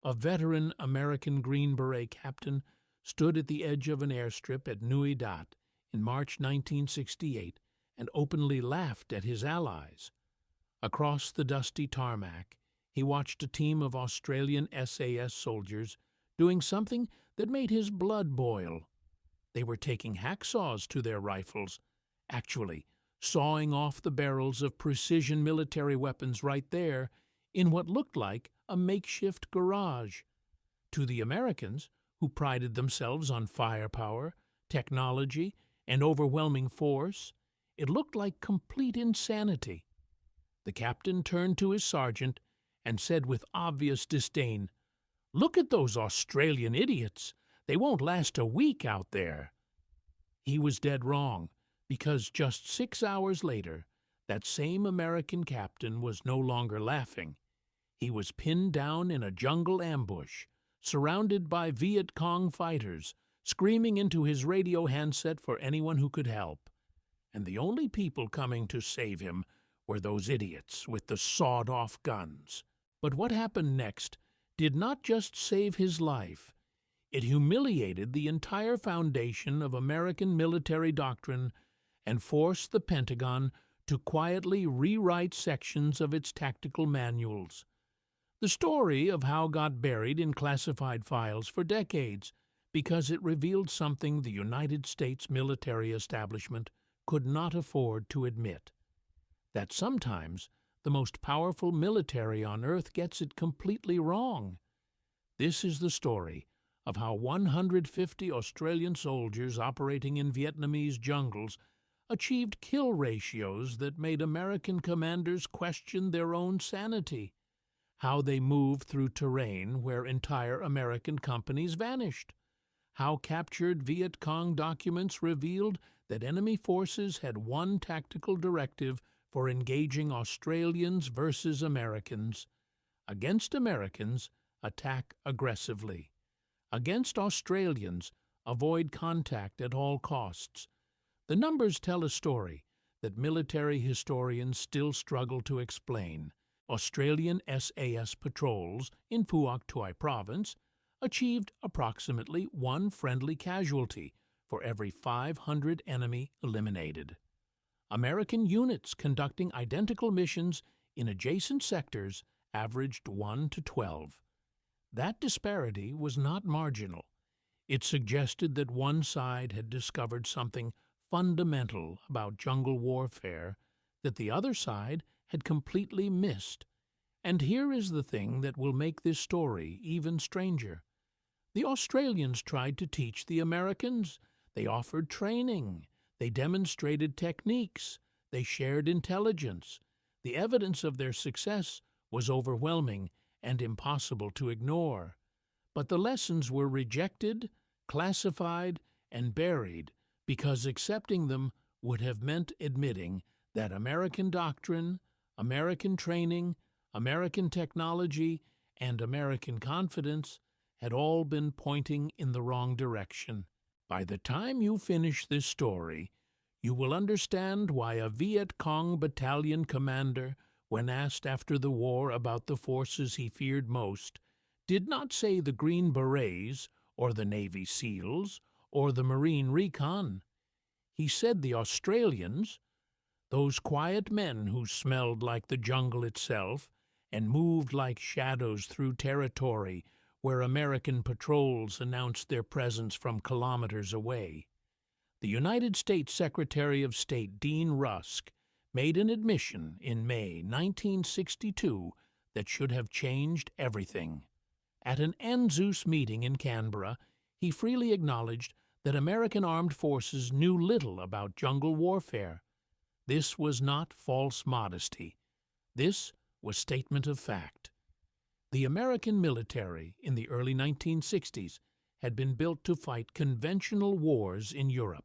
A veteran American Green Beret captain stood at the edge of an airstrip at Nui Dat in March 1968 and openly laughed at his allies. Across the dusty tarmac, he watched a team of Australian SAS soldiers doing something that made his blood boil. They were taking hacksaws to their rifles, actually sawing off the barrels of precision military weapons right there in what looked like a makeshift garage. To the Americans, who prided themselves on firepower, technology, and overwhelming force, it looked like complete insanity. The captain turned to his sergeant and said with obvious disdain, "Look at those Australian idiots. They won't last a week out there." He was dead wrong, because just 6 hours later, that same American captain was no longer laughing. He was pinned down in a jungle ambush, surrounded by Vietkong fighters, screaming into his radio handset for anyone who could help. And the only people coming to save him were those idiots with the sawed-off guns. But what happened next did not just save his life. It humiliated the entire foundation of American military doctrine and forced the Pentagon to quietly rewrite sections of its tactical manuals. The story of how got buried in classified files for decades because it revealed something the United States military establishment could not afford to admit: that sometimes the most powerful military on earth gets it completely wrong. This is the story of how 150 Australian soldiers operating in Vietnamese jungles achieved kill ratios that made American commanders question their own sanity, how they moved through terrain where entire American companies vanished, how captured Vietkong documents revealed that enemy forces had one tactical directive for engaging Australians versus Americans. Against Americans, attack aggressively. Against Australians, avoid contact at all costs. The numbers tell a story that military historians still struggle to explain. Australian SAS patrols in Phuoc Tuy Province achieved approximately 1 friendly casualty for every 500 enemy eliminated. American units conducting identical missions in adjacent sectors averaged 1 to 12. That disparity was not marginal. It suggested that one side had discovered something fundamental about jungle warfare that the other side had completely missed. And here is the thing that will make this story even stranger. The Australians tried to teach the Americans. They offered training. They demonstrated techniques. They shared intelligence. The evidence of their success was overwhelming and impossible to ignore. But the lessons were rejected, classified, and buried because accepting them would have meant admitting that American doctrine, American training, American technology, and American confidence had all been pointing in the wrong direction. By the time you finish this story, you will understand why a Viet Cong battalion commander, when asked after the war about the forces he feared most, did not say the Green Berets or the Navy SEALs or the Marine Recon. He said the Australians, those quiet men who smelled like the jungle itself and moved like shadows through territory where American patrols announced their presence from kilometers away. The United States Secretary of State Dean Rusk made an admission in May 1962 that should have changed everything. At an NZUS meeting in Canberra, he freely acknowledged that American armed forces knew little about jungle warfare. This was not false modesty. This was statement of fact. The American military in the early 1960s had been built to fight conventional wars in Europe.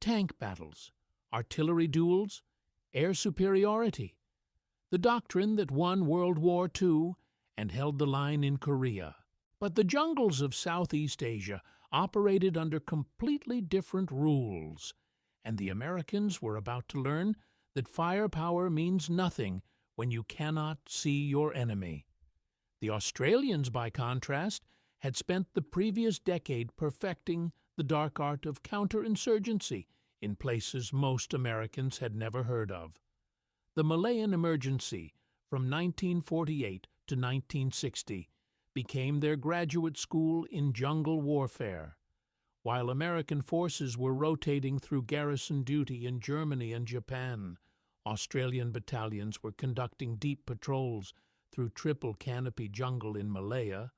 Tank battles, artillery duels, air superiority. The doctrine that won World War II and held the line in Korea. But the jungles of Southeast Asia operated under completely different rules, and the Americans were about to learn that firepower means nothing when you cannot see your enemy. The Australians, by contrast, had spent the previous decade perfecting the dark art of counterinsurgency in places most Americans had never heard of. The Malayan Emergency, from 1948 to 1960, became their graduate school in jungle warfare. While American forces were rotating through garrison duty in Germany and Japan, Australian battalions were conducting deep patrols through triple-canopy jungle in Malaya,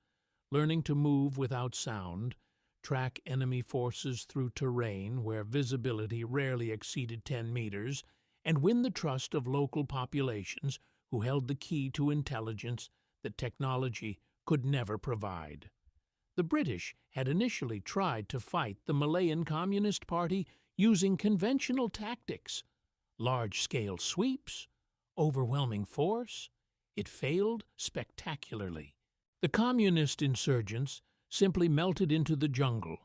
learning to move without sound, track enemy forces through terrain where visibility rarely exceeded 10 meters, and win the trust of local populations who held the key to intelligence that technology could never provide. The British had initially tried to fight the Malayan Communist Party using conventional tactics, large-scale sweeps, overwhelming force. It failed spectacularly. The communist insurgents simply melted into the jungle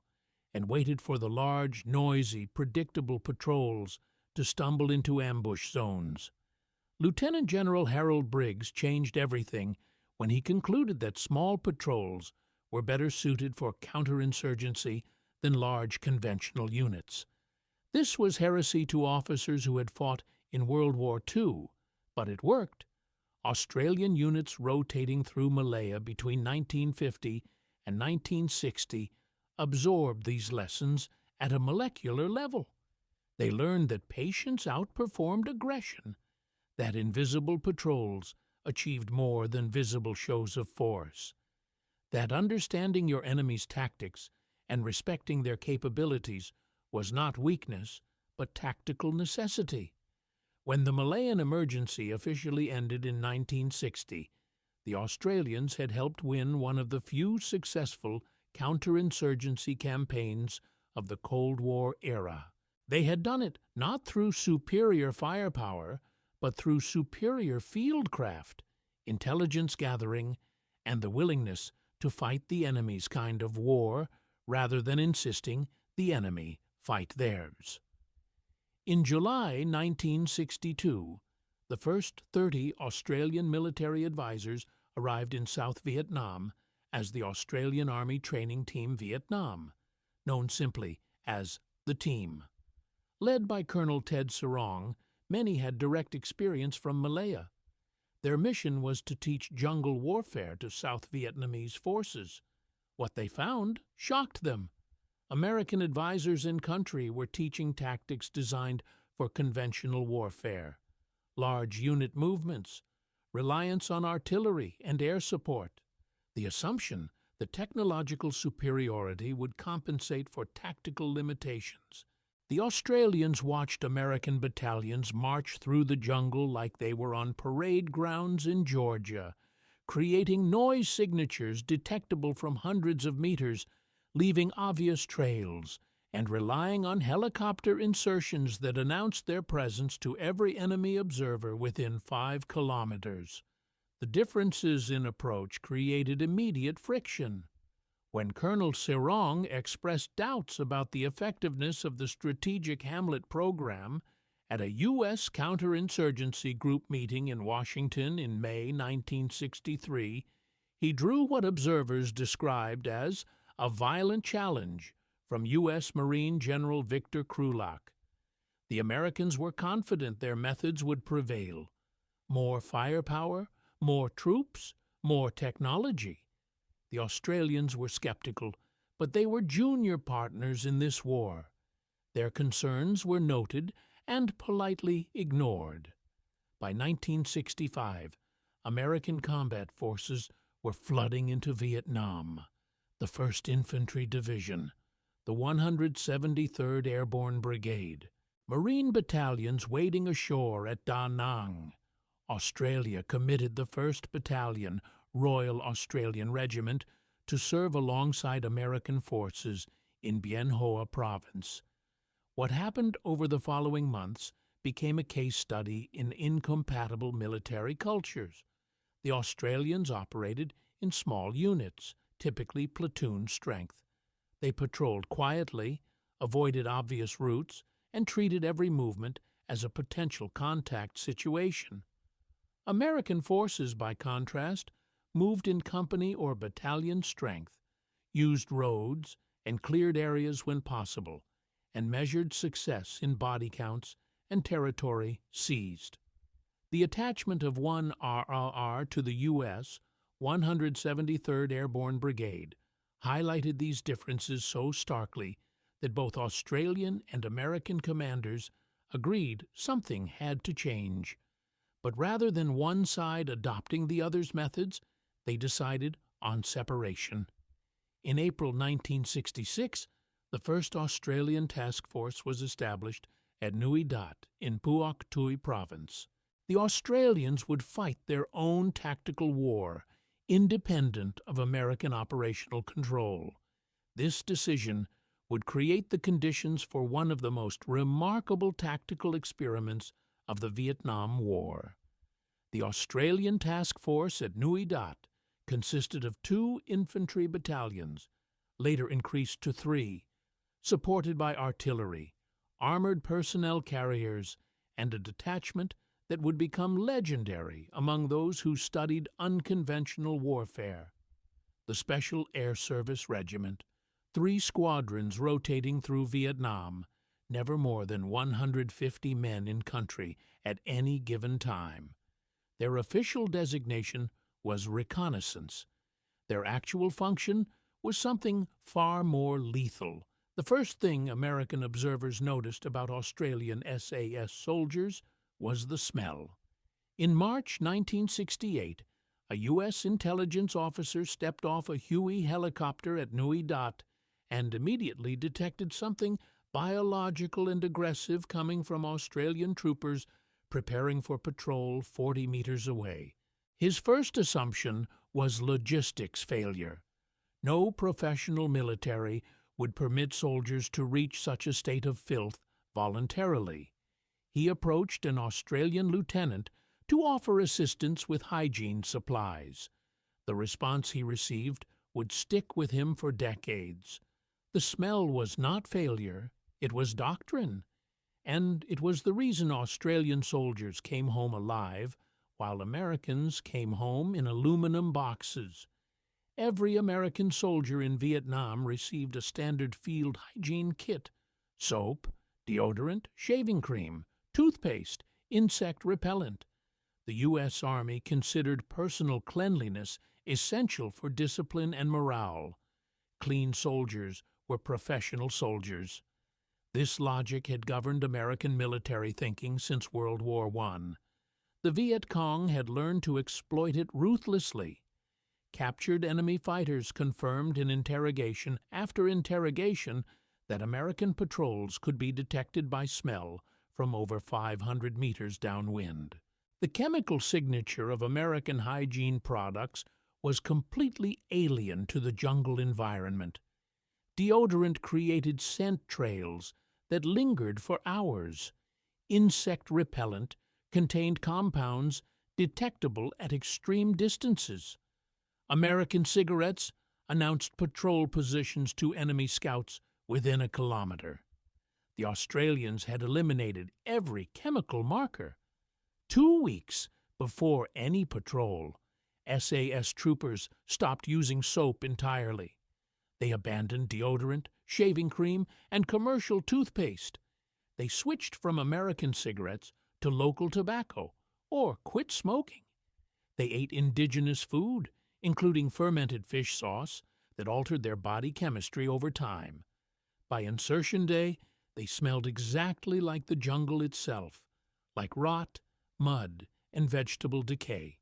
and waited for the large, noisy, predictable patrols to stumble into ambush zones. Lieutenant General Harold Briggs changed everything when he concluded that small patrols were better suited for counterinsurgency than large conventional units. This was heresy to officers who had fought in World War II, but it worked. Australian units rotating through Malaya between 1950 and 1960 absorbed these lessons at a molecular level. They learned that patience outperformed aggression, that invisible patrols achieved more than visible shows of force, that understanding your enemy's tactics and respecting their capabilities was not weakness, but tactical necessity. When the Malayan Emergency officially ended in 1960, the Australians had helped win one of the few successful counterinsurgency campaigns of the Cold War era. They had done it not through superior firepower, but through superior fieldcraft, intelligence gathering, and the willingness to fight the enemy's kind of war rather than insisting the enemy fight theirs. In July 1962, the first 30 Australian military advisors arrived in South Vietnam as the Australian Army Training Team Vietnam, known simply as the Team. Led by Colonel Ted Sarong, many had direct experience from Malaya. Their mission was to teach jungle warfare to South Vietnamese forces. What they found shocked them. American advisors in country were teaching tactics designed for conventional warfare, large unit movements, reliance on artillery and air support, the assumption that technological superiority would compensate for tactical limitations. The Australians watched American battalions march through the jungle like they were on parade grounds in Georgia, creating noise signatures detectable from hundreds of meters, leaving obvious trails, and relying on helicopter insertions that announced their presence to every enemy observer within 5 kilometers. The differences in approach created immediate friction. When Colonel Sarong expressed doubts about the effectiveness of the Strategic Hamlet program at a U.S. counterinsurgency group meeting in Washington in May 1963, he drew what observers described as a violent challenge from U.S. Marine General Victor Krulak. The Americans were confident their methods would prevail. More firepower, more troops, more technology. The Australians were skeptical, but they were junior partners in this war. Their concerns were noted and politely ignored. By 1965, American combat forces were flooding into Vietnam. The 1st Infantry Division, the 173rd Airborne Brigade, Marine battalions wading ashore at Da Nang. Australia committed the 1st Battalion, Royal Australian Regiment, to serve alongside American forces in Bien Hoa Province. What happened over the following months became a case study in incompatible military cultures. The Australians operated in small units, typically platoon strength. They patrolled quietly, avoided obvious routes, and treated every movement as a potential contact situation. American forces, by contrast, moved in company or battalion strength, used roads and cleared areas when possible, and measured success in body counts and territory seized. The attachment of one RRR to the U.S. 173rd Airborne Brigade highlighted these differences so starkly that both Australian and American commanders agreed something had to change. But rather than one side adopting the other's methods, they decided on separation. In April 1966, the first Australian task force was established at Nui Dat in Puak Tui Province. The Australians would fight their own tactical war, independent of American operational control. This decision would create the conditions for one of the most remarkable tactical experiments of the Vietnam War. The Australian task force at Nui Dat consisted of 2 infantry battalions, later increased to 3, supported by artillery, armored personnel carriers, and a detachment that would become legendary among those who studied unconventional warfare. The Special Air Service Regiment, 3 squadrons rotating through Vietnam, never more than 150 men in country at any given time. Their official designation was reconnaissance. Their actual function was something far more lethal. The first thing American observers noticed about Australian SAS soldiers was the smell. In March 1968, a U.S. intelligence officer stepped off a Huey helicopter at Nui Dat and immediately detected something biological and aggressive coming from Australian troopers preparing for patrol 40 meters away. His first assumption was logistics failure. No professional military would permit soldiers to reach such a state of filth voluntarily. He approached an Australian lieutenant to offer assistance with hygiene supplies. The response he received would stick with him for decades. The smell was not failure, it was doctrine. And it was the reason Australian soldiers came home alive, while Americans came home in aluminum boxes. Every American soldier in Vietnam received a standard field hygiene kit: soap, deodorant, shaving cream, toothpaste, insect repellent. The U.S. Army considered personal cleanliness essential for discipline and morale. Clean soldiers were professional soldiers. This logic had governed American military thinking since World War I. The Vietkong had learned to exploit it ruthlessly. Captured enemy fighters confirmed in interrogation after interrogation that American patrols could be detected by smell from over 500 meters downwind. The chemical signature of American hygiene products was completely alien to the jungle environment. Deodorant created scent trails that lingered for hours. Insect repellent contained compounds detectable at extreme distances. American cigarettes announced patrol positions to enemy scouts within a kilometer. The Australians had eliminated every chemical marker. 2 weeks before any patrol, SAS troopers stopped using soap entirely. They abandoned deodorant, shaving cream, and commercial toothpaste. They switched from American cigarettes to local tobacco, or quit smoking. They ate indigenous food, including fermented fish sauce, that altered their body chemistry over time. By insertion day, they smelled exactly like the jungle itself, like rot, mud, and vegetable decay.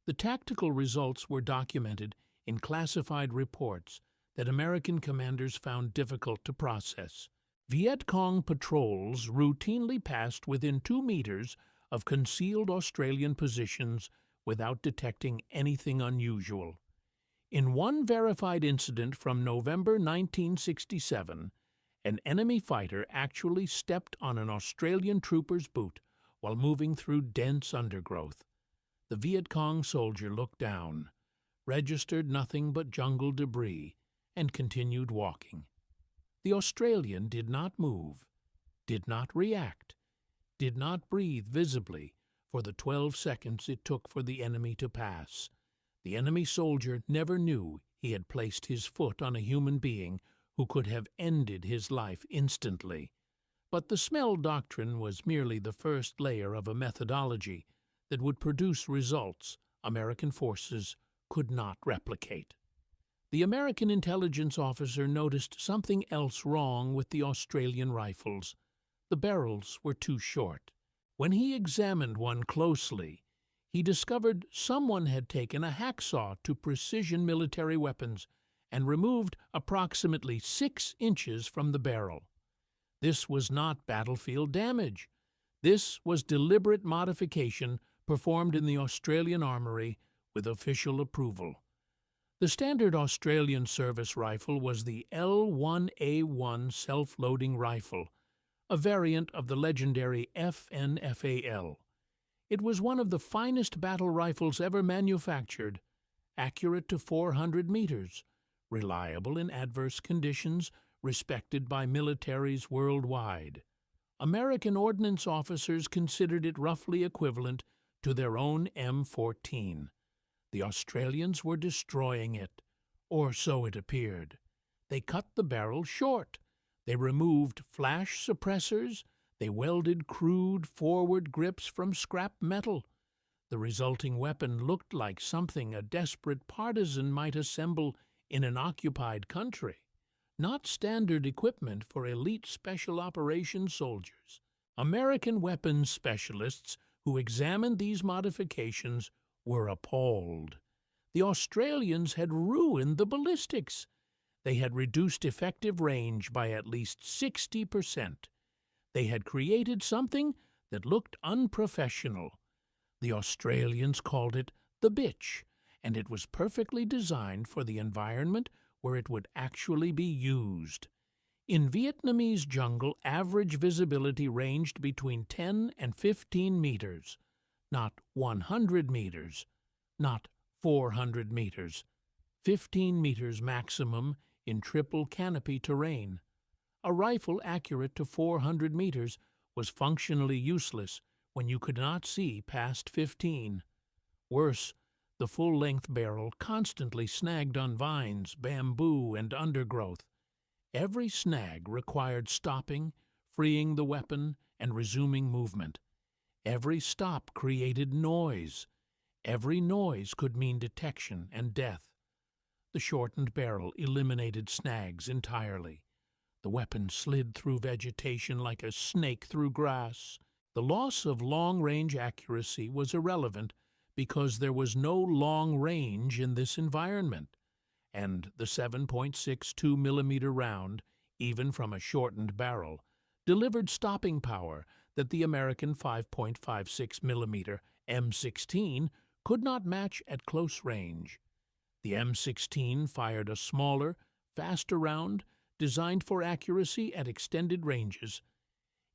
The tactical results were documented in classified reports that American commanders found difficult to process. Vietkong patrols routinely passed within 2 meters of concealed Australian positions without detecting anything unusual. In one verified incident from November 1967, an enemy fighter actually stepped on an Australian trooper's boot while moving through dense undergrowth. The Vietkong soldier looked down, registered nothing but jungle debris, and continued walking. The Australian did not move, did not react, did not breathe visibly for the 12 seconds it took for the enemy to pass. The enemy soldier never knew he had placed his foot on a human being who could have ended his life instantly. But the smell doctrine was merely the first layer of a methodology that would produce results American forces could not replicate. The American intelligence officer noticed something else wrong with the Australian rifles. The barrels were too short. When he examined one closely, he discovered someone had taken a hacksaw to precision military weapons and removed approximately 6 inches from the barrel. This was not battlefield damage. This was deliberate modification performed in the Australian Armoury with official approval. The standard Australian service rifle was the L1A1 self-loading rifle, a variant of the legendary FNFAL. It was one of the finest battle rifles ever manufactured, accurate to 400 meters, reliable in adverse conditions, respected by militaries worldwide. American ordnance officers considered it roughly equivalent to their own M14. The Australians were destroying it, or so it appeared. They cut the barrel short. They removed flash suppressors. They welded crude forward grips from scrap metal. The resulting weapon looked like something a desperate partisan might assemble in an occupied country, not standard equipment for elite special operations soldiers. American weapons specialists who examined these modifications were appalled. The Australians had ruined the ballistics. They had reduced effective range by at least 60%. They had created something that looked unprofessional. The Australians called it the bitch, and it was perfectly designed for the environment where it would actually be used. In Vietnamese jungle, average visibility ranged between 10 and 15 meters. Not 100 meters, not 400 meters, 15 meters maximum in triple-canopy terrain. A rifle accurate to 400 meters was functionally useless when you could not see past 15. Worse, the full-length barrel constantly snagged on vines, bamboo, and undergrowth. Every snag required stopping, freeing the weapon, and resuming movement. Every stop created noise. Every noise could mean detection and death. The shortened barrel eliminated snags entirely. The weapon slid through vegetation like a snake through grass. The loss of long-range accuracy was irrelevant because there was no long range in this environment, and the 7.62 millimeter round, even from a shortened barrel, delivered stopping power that the American 5.56 millimeter M16 could not match at close range. The M16 fired a smaller, faster round designed for accuracy at extended ranges.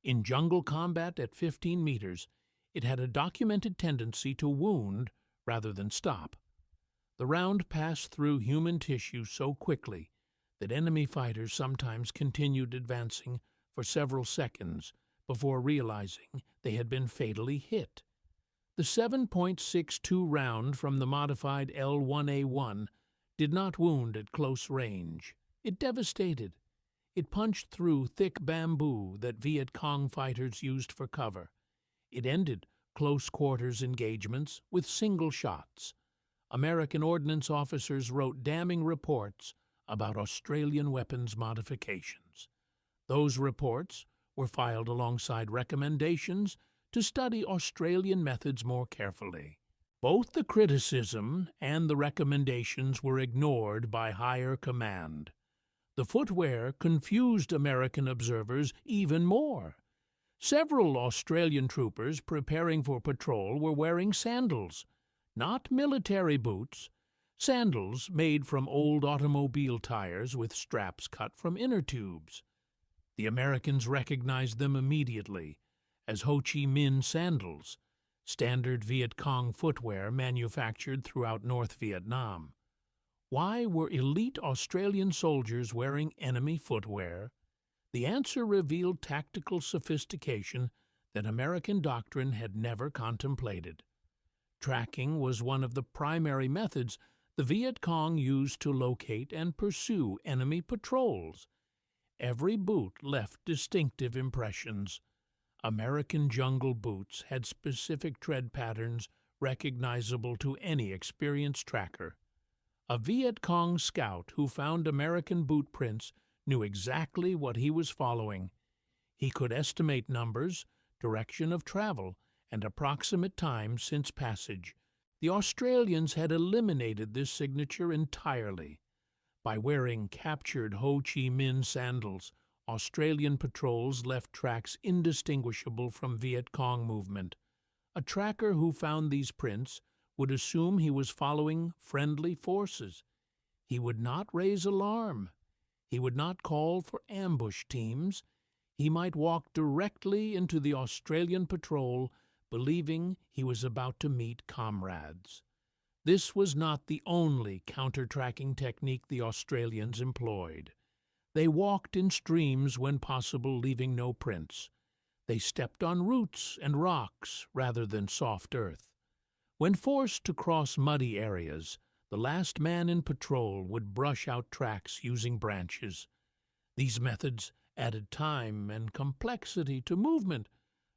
In jungle combat at 15 meters, it had a documented tendency to wound rather than stop. The round passed through human tissue so quickly that enemy fighters sometimes continued advancing for several seconds before realizing they had been fatally hit. The 7.62 round from the modified L1A1 did not wound at close range. It devastated. It punched through thick bamboo that Vietkong fighters used for cover. It ended close-quarters engagements with single shots. American ordnance officers wrote damning reports about Australian weapons modifications. Those reports were filed alongside recommendations to study Australian methods more carefully. Both the criticism and the recommendations were ignored by higher command. The footwear confused American observers even more. Several Australian troopers preparing for patrol were wearing sandals, not military boots, sandals made from old automobile tires with straps cut from inner tubes. The Americans recognized them immediately as Ho Chi Minh sandals, standard Vietkong footwear manufactured throughout North Vietnam. Why were elite Australian soldiers wearing enemy footwear? The answer revealed tactical sophistication that American doctrine had never contemplated. Tracking was one of the primary methods the Vietkong used to locate and pursue enemy patrols. Every boot left distinctive impressions. American jungle boots had specific tread patterns recognizable to any experienced tracker. A Vietkong scout who found American boot prints knew exactly what he was following. He could estimate numbers, direction of travel, and approximate time since passage. The Australians had eliminated this signature entirely. By wearing captured Ho Chi Minh sandals, Australian patrols left tracks indistinguishable from Vietkong movement. A tracker who found these prints would assume he was following friendly forces. He would not raise alarm. He would not call for ambush teams. He might walk directly into the Australian patrol, believing he was about to meet comrades. This was not the only counter-tracking technique the Australians employed. They walked in streams when possible, leaving no prints. They stepped on roots and rocks rather than soft earth. When forced to cross muddy areas, the last man in patrol would brush out tracks using branches. These methods added time and complexity to movement,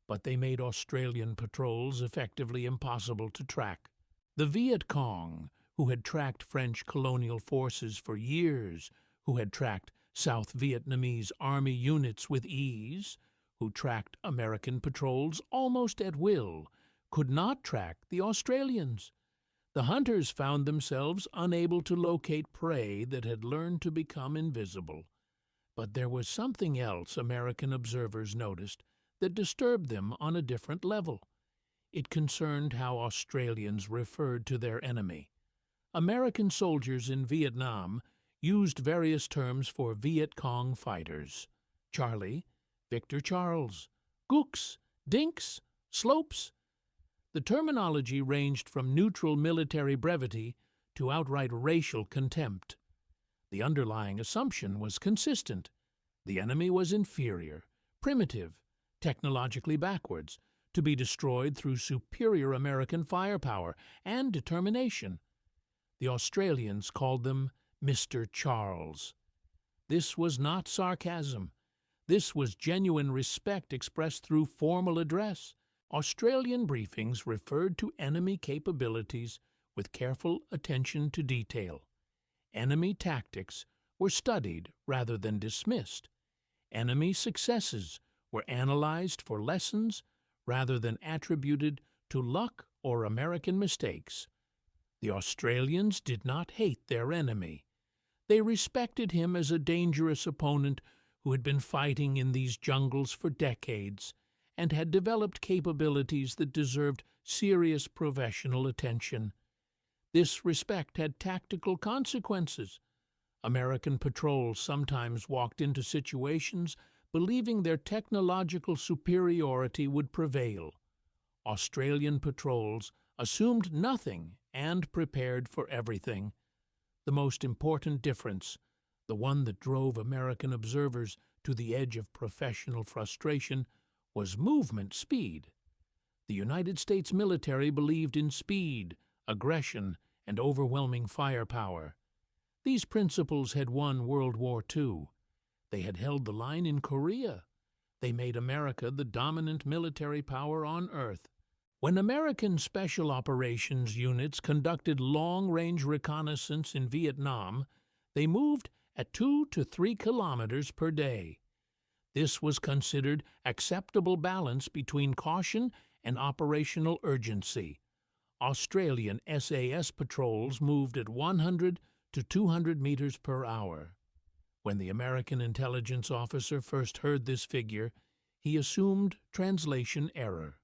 but they made Australian patrols effectively impossible to track. The Vietkong, who had tracked French colonial forces for years, who had tracked South Vietnamese army units with ease, who tracked American patrols almost at will, could not track the Australians. The hunters found themselves unable to locate prey that had learned to become invisible. But there was something else American observers noticed that disturbed them on a different level. It concerned how Australians referred to their enemy. American soldiers in Vietnam used various terms for Vietkong fighters: Charlie, Victor Charles, Gooks, Dinks, Slopes. The terminology ranged from neutral military brevity to outright racial contempt. The underlying assumption was consistent. The enemy was inferior, primitive, technologically backwards, to be destroyed through superior American firepower and determination. The Australians called them Mr. Charles. This was not sarcasm. This was genuine respect expressed through formal address. Australian briefings referred to enemy capabilities with careful attention to detail. Enemy tactics were studied rather than dismissed. Enemy successes were analyzed for lessons rather than attributed to luck or American mistakes. The Australians did not hate their enemy. They respected him as a dangerous opponent who had been fighting in these jungles for decades and had developed capabilities that deserved serious professional attention. This respect had tactical consequences. American patrols sometimes walked into situations believing their technological superiority would prevail. Australian patrols assumed nothing and prepared for everything. The most important difference, the one that drove American observers to the edge of professional frustration, was movement speed. The United States military believed in speed, aggression, and overwhelming firepower. These principles had won World War II. They had held the line in Korea. They made America the dominant military power on Earth. When American Special Operations units conducted long-range reconnaissance in Vietnam, they moved at 2 to 3 kilometers per day. This was considered acceptable balance between caution and operational urgency. Australian SAS patrols moved at 100 to 200 meters per hour. When the American intelligence officer first heard this figure, he assumed translation error.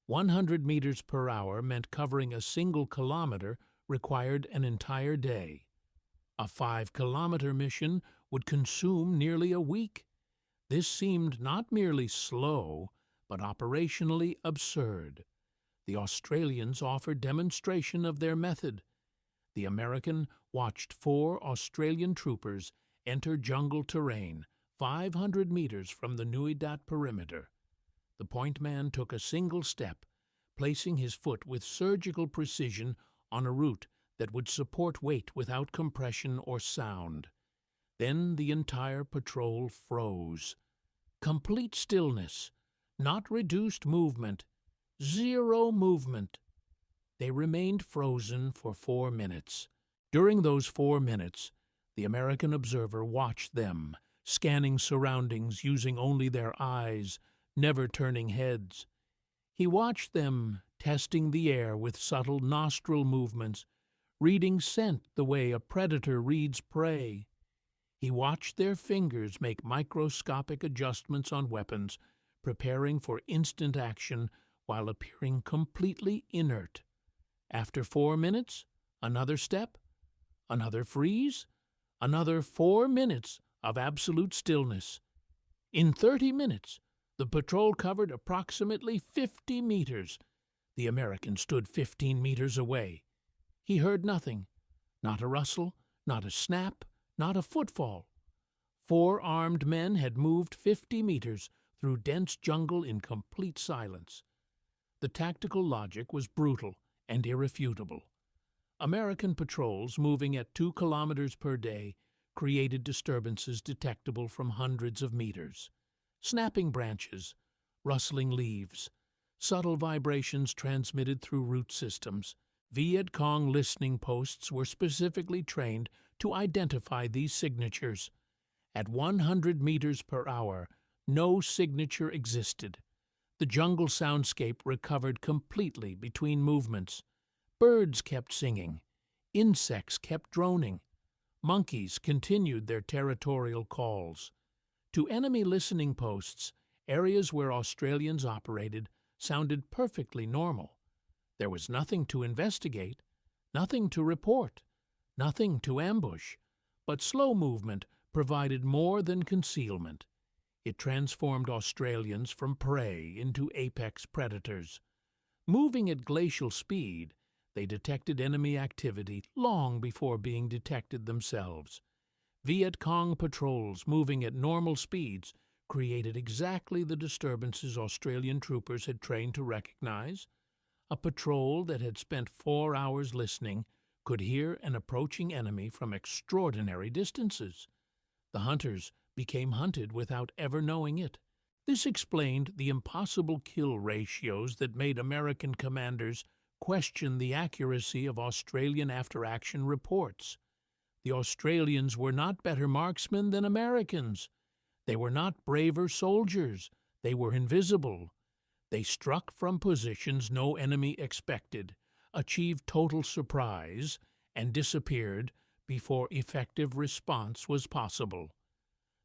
100 meters per hour meant covering a single kilometer required an entire day. A 5-kilometer mission would consume nearly a week. This seemed not merely slow, but operationally absurd. The Australians offered demonstration of their method. The American watched 4 Australian troopers enter jungle terrain 500 meters from the Nui Dat perimeter. The point man took a single step, placing his foot with surgical precision on a route that would support weight without compression or sound. Then the entire patrol froze. Complete stillness, not reduced movement, zero movement. They remained frozen for 4 minutes. During those 4 minutes, the American observer watched them, scanning surroundings using only their eyes, never turning heads. He watched them testing the air with subtle nostril movements, reading scent the way a predator reads prey. He watched their fingers make microscopic adjustments on weapons, preparing for instant action while appearing completely inert. After 4 minutes, another step, another freeze, another 4 minutes of absolute stillness. In 30 minutes, the patrol covered approximately 50 meters. The American stood 15 meters away. He heard nothing, not a rustle, not a snap, not a footfall. 4 armed men had moved 50 meters through dense jungle in complete silence. The tactical logic was brutal and irrefutable. American patrols moving at 2 kilometers per day created disturbances detectable from hundreds of meters. Snapping branches, rustling leaves, subtle vibrations transmitted through root systems. Vietkong listening posts were specifically trained to identify these signatures. At 100 meters per hour, no signature existed. The jungle soundscape recovered completely between movements. Birds kept singing. Insects kept droning. Monkeys continued their territorial calls. To enemy listening posts, areas where Australians operated sounded perfectly normal. There was nothing to investigate, nothing to report, nothing to ambush, but slow movement provided more than concealment. It transformed Australians from prey into apex predators. Moving at glacial speed, they detected enemy activity long before being detected themselves. Vietkong patrols moving at normal speeds created exactly the disturbances Australian troopers had trained to recognize. A patrol that had spent 4 hours listening could hear an approaching enemy from extraordinary distances. The hunters became hunted without ever knowing it. This explained the impossible kill ratios that made American commanders question the accuracy of Australian after-action reports. The Australians were not better marksmen than Americans. They were not braver soldiers. They were invisible. They struck from positions no enemy expected, achieved total surprise, and disappeared before effective response was possible.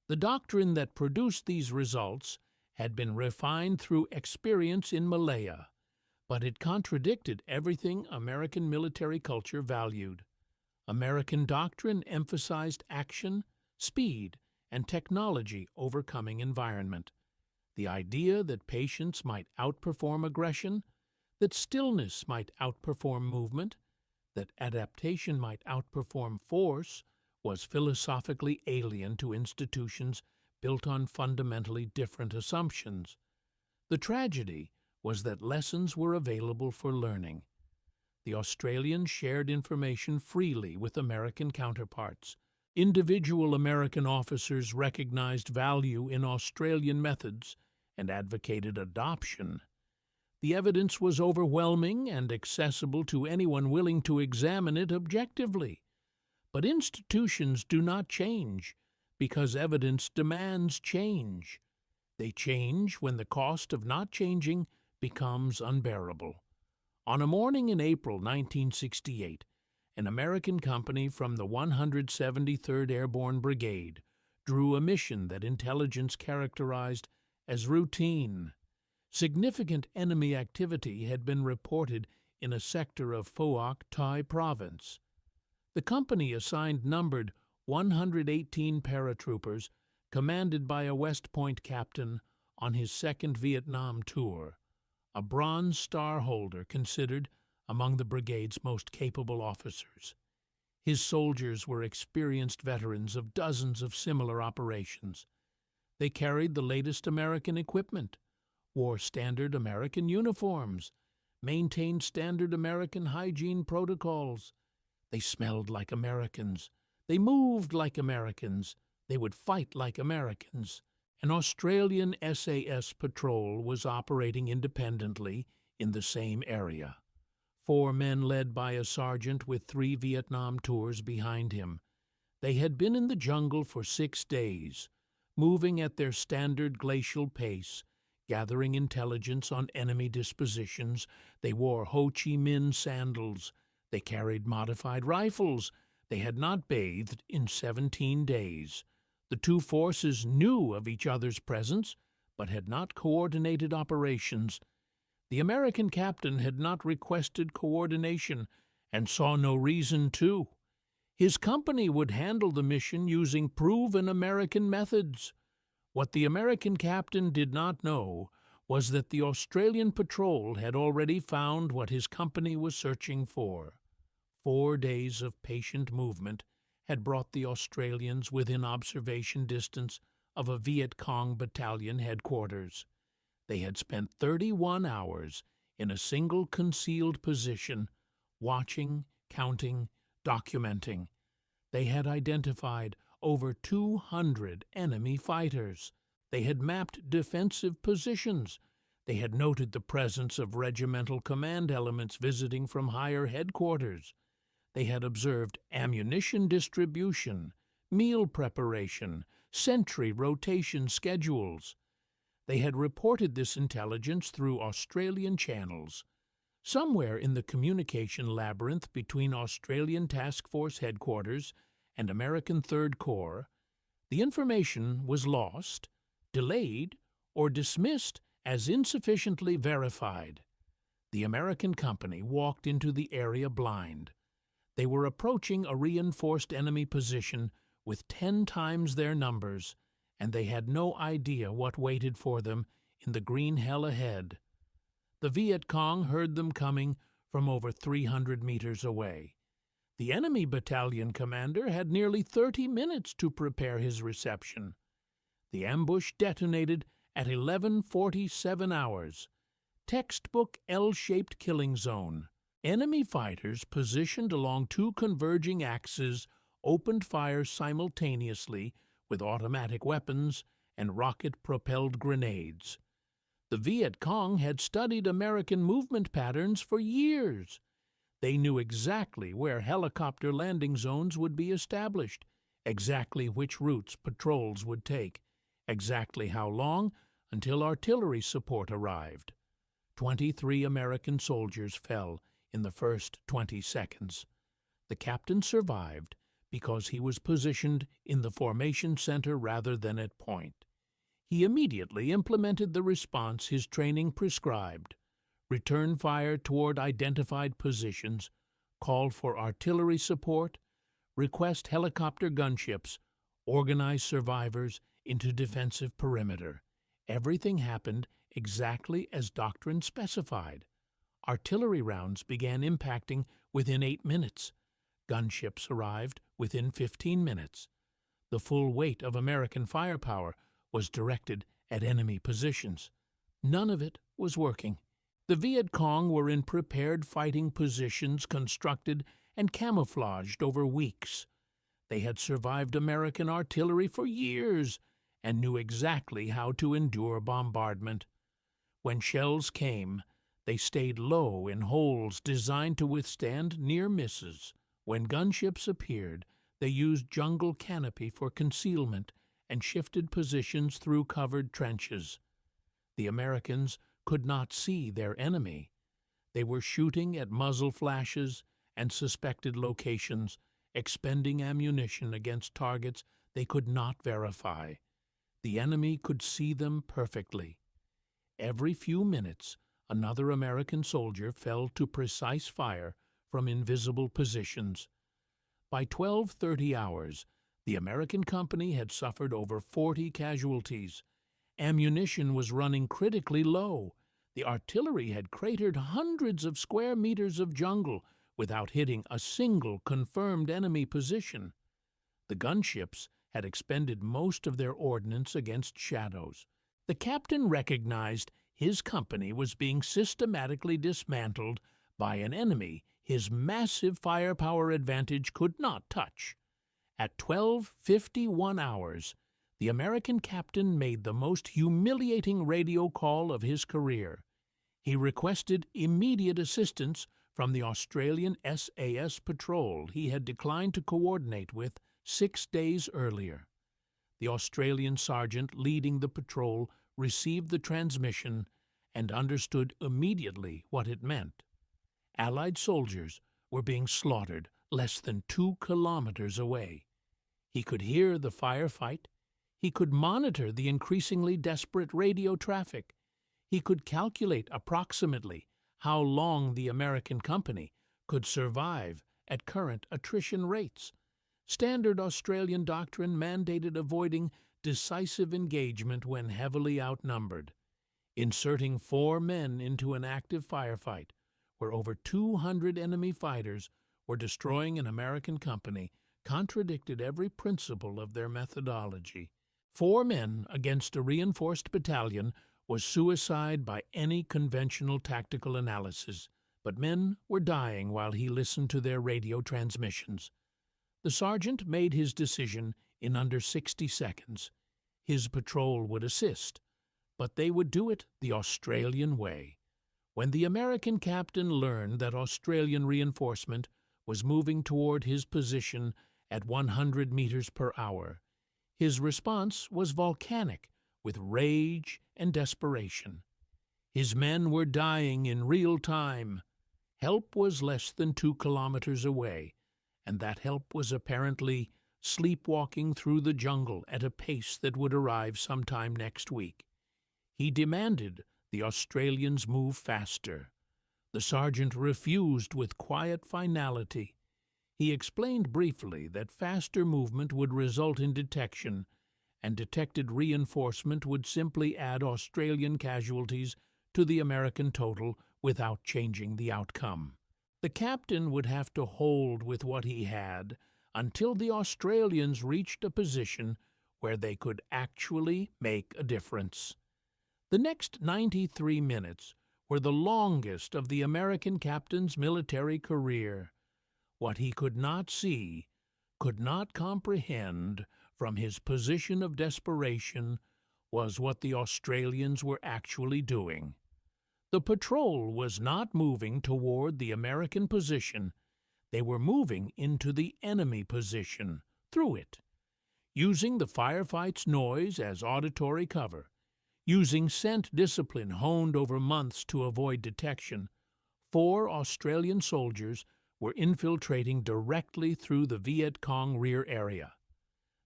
The doctrine that produced these results had been refined through experience in Malaya, but it contradicted everything American military culture valued. American doctrine emphasized action, speed, and technology overcoming environment. The idea that patience might outperform aggression, that stillness might outperform movement, that adaptation might outperform force, was philosophically alien to institutions built on fundamentally different assumptions. The tragedy was that lessons were available for learning. The Australians shared information freely with American counterparts. Individual American officers recognized value in Australian methods and advocated adoption. The evidence was overwhelming and accessible to anyone willing to examine it objectively. But institutions do not change because evidence demands change. They change when the cost of not changing becomes unbearable. On a morning in April 1968, an American company from the 173rd Airborne Brigade drew a mission that intelligence characterized as routine. Significant enemy activity had been reported in a sector of Phuoc Thai province. The company assigned numbered 118 paratroopers commanded by a West Point captain on his second Vietnam tour, a Bronze Star holder considered among the brigade's most capable officers. His soldiers were experienced veterans of dozens of similar operations. They carried the latest American equipment, wore standard American uniforms, maintained standard American hygiene protocols. They smelled like Americans. They moved like Americans. They would fight like Americans. An Australian SAS patrol was operating independently in the same area. 4 men led by a sergeant with 3 Vietnam tours behind him. They had been in the jungle for 6 days, moving at their standard glacial pace, gathering intelligence on enemy dispositions. They wore Ho Chi Minh sandals. They carried modified rifles. They had not bathed in 17 days. The 2 forces knew of each other's presence, but had not coordinated operations. The American captain had not requested coordination, and saw no reason to. His company would handle the mission using proven American methods. What the American captain did not know was that the Australian patrol had already found what his company was searching for. 4 days of patient movement had brought the Australians within observation distance of a Vietkong battalion headquarters. They had spent 31 hours in a single concealed position, watching, counting, documenting. They had identified over 200 enemy fighters. They had mapped defensive positions. They had noted the presence of regimental command elements visiting from higher headquarters. They had observed ammunition distribution, meal preparation, sentry rotation schedules. They had reported this intelligence through Australian channels. Somewhere in the communication labyrinth between Australian Task Force headquarters and American Third Corps, the information was lost, delayed, or dismissed as insufficiently verified. The American company walked into the area blind. They were approaching a reinforced enemy position with 10 times their numbers, and they had no idea what waited for them in the green hell ahead. The Vietkong heard them coming from over 300 meters away. The enemy battalion commander had nearly 30 minutes to prepare his reception. The ambush detonated at 11:47 hours. Textbook L-shaped killing zone. Enemy fighters positioned along 2 converging axes opened fire simultaneously with automatic weapons and rocket-propelled grenades. The Vietkong had studied American movement patterns for years. They knew exactly where helicopter landing zones would be established, exactly which routes patrols would take, exactly how long until artillery support arrived. 23 American soldiers fell in the first 20 seconds. The captain survived because he was positioned in the formation center rather than at point. He immediately implemented the response his training prescribed: return fire toward identified positions, call for artillery support, request helicopter gunships, organize survivors into defensive perimeter. Everything happened exactly as doctrine specified. Artillery rounds began impacting within 8 minutes. Gunships arrived within 15 minutes. The full weight of American firepower was directed at enemy positions. None of it was working. The Vietkong were in prepared fighting positions constructed and camouflaged over weeks. They had survived American artillery for years and knew exactly how to endure bombardment. When shells came, they stayed low in holes designed to withstand near misses. When gunships appeared, they used jungle canopy for concealment and shifted positions through covered trenches. The Americans could not see their enemy. They were shooting at muzzle flashes and suspected locations, expending ammunition against targets they could not verify. The enemy could see them perfectly. Every few minutes, another American soldier fell to precise fire from invisible positions. By 12:30 hours, the American company had suffered over 40 casualties. Ammunition was running critically low. The artillery had cratered hundreds of square meters of jungle without hitting a single confirmed enemy position. The gunships had expended most of their ordnance against shadows. The captain recognized his company was being systematically dismantled by an enemy his massive firepower advantage could not touch. At 12:51 hours, the American captain made the most humiliating radio call of his career. He requested immediate assistance from the Australian SAS patrol he had declined to coordinate with 6 days earlier. The Australian sergeant leading the patrol received the transmission and understood immediately what it meant. Allied soldiers were being slaughtered less than 2 kilometers away. He could hear the firefight. He could monitor the increasingly desperate radio traffic. He could calculate approximately how long the American company could survive at current attrition rates. Standard Australian doctrine mandated avoiding decisive engagement when heavily outnumbered. Inserting 4 men into an active firefight, where over 200 enemy fighters were destroying an American company, contradicted every principle of their methodology. 4 men against a reinforced battalion was suicide by any conventional tactical analysis, but men were dying while he listened to their radio transmissions. The sergeant made his decision in under 60 seconds. His patrol would assist, but they would do it the Australian way. When the American captain learned that Australian reinforcement was moving toward his position at 100 meters per hour, his response was volcanic with rage and desperation. His men were dying in real time. Help was less than 2 kilometers away, and that help was apparently sleepwalking through the jungle at a pace that would arrive sometime next week. He demanded the Australians move faster. The sergeant refused with quiet finality. He explained briefly that faster movement would result in detection, and detected reinforcement would simply add Australian casualties to the American total without changing the outcome. The captain would have to hold with what he had until the Australians reached a position where they could actually make a difference. The next 93 minutes were the longest of the American captain's military career. What he could not see, could not comprehend from his position of desperation, was what the Australians were actually doing. The patrol was not moving toward the American position. They were moving into the enemy position, through it, using the firefight's noise as auditory cover, using scent discipline honed over months to avoid detection. 4 Australian soldiers were infiltrating directly through the Vietkong rear area.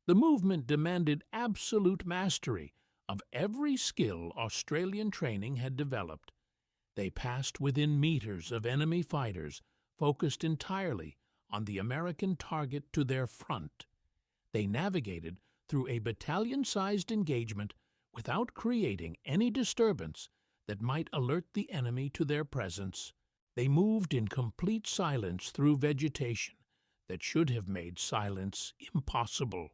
The movement demanded absolute mastery of every skill Australian training had developed. They passed within meters of enemy fighters, focused entirely on the American target to their front. They navigated through a battalion-sized engagement without creating any disturbance that might alert the enemy to their presence. They moved in complete silence through vegetation that should have made silence impossible.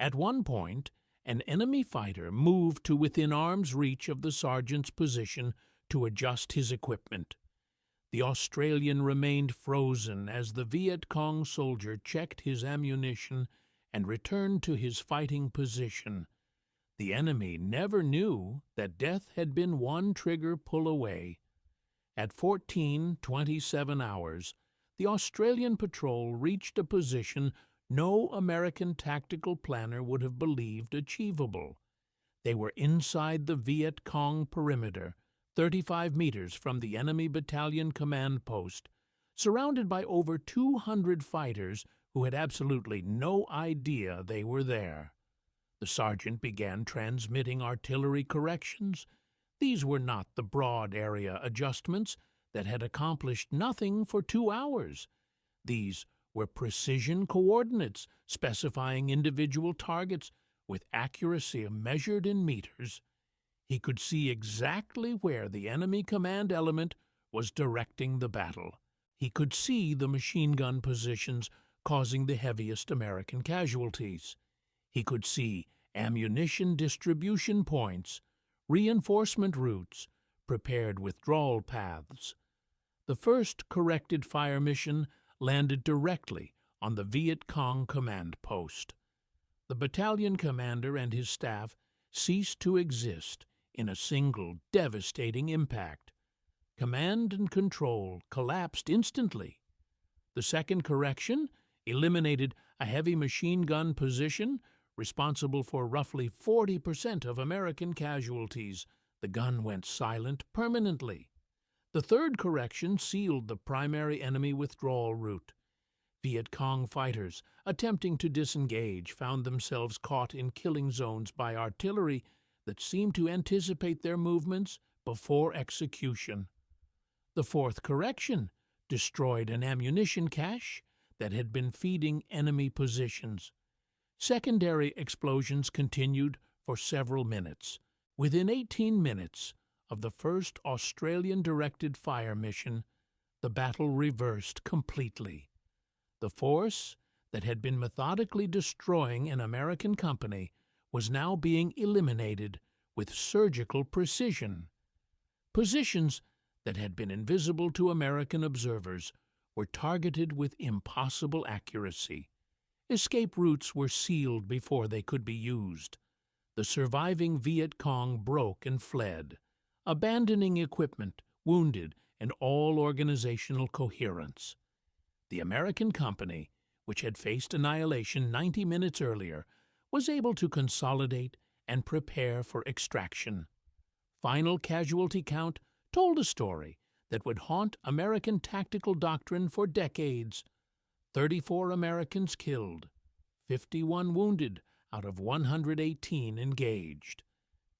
At one point, an enemy fighter moved to within arm's reach of the sergeant's position to adjust his equipment. The Australian remained frozen as the Vietkong soldier checked his ammunition and returned to his fighting position. The enemy never knew that death had been one trigger pull away. At 14:27 hours, the Australian patrol reached a position no American tactical planner would have believed achievable. They were inside the Vietkong perimeter, 35 meters from the enemy battalion command post, surrounded by over 200 fighters who had absolutely no idea they were there. The sergeant began transmitting artillery corrections. These were not the broad area adjustments that had accomplished nothing for 2 hours. These were precision coordinates specifying individual targets with accuracy measured in meters. He could see exactly where the enemy command element was directing the battle. He could see the machine gun positions causing the heaviest American casualties. He could see ammunition distribution points, reinforcement routes, prepared withdrawal paths. The first corrected fire mission landed directly on the Vietkong command post. The battalion commander and his staff ceased to exist in a single devastating impact. Command and control collapsed instantly. The second correction eliminated a heavy machine gun position responsible for roughly 40% of American casualties. The gun went silent permanently. The third correction sealed the primary enemy withdrawal route. Vietkong fighters attempting to disengage found themselves caught in killing zones by artillery that seemed to anticipate their movements before execution. The fourth correction destroyed an ammunition cache that had been feeding enemy positions. Secondary explosions continued for several minutes. Within 18 minutes of the first Australian-directed fire mission, the battle reversed completely. The force that had been methodically destroying an American company was now being eliminated with surgical precision. Positions that had been invisible to American observers were targeted with impossible accuracy. Escape routes were sealed before they could be used. The surviving Vietkong broke and fled, abandoning equipment, wounded, and all organizational coherence. The American company, which had faced annihilation 90 minutes earlier, was able to consolidate and prepare for extraction. Final casualty count told a story that would haunt American tactical doctrine for decades. 34 Americans killed, 51 wounded out of 118 engaged.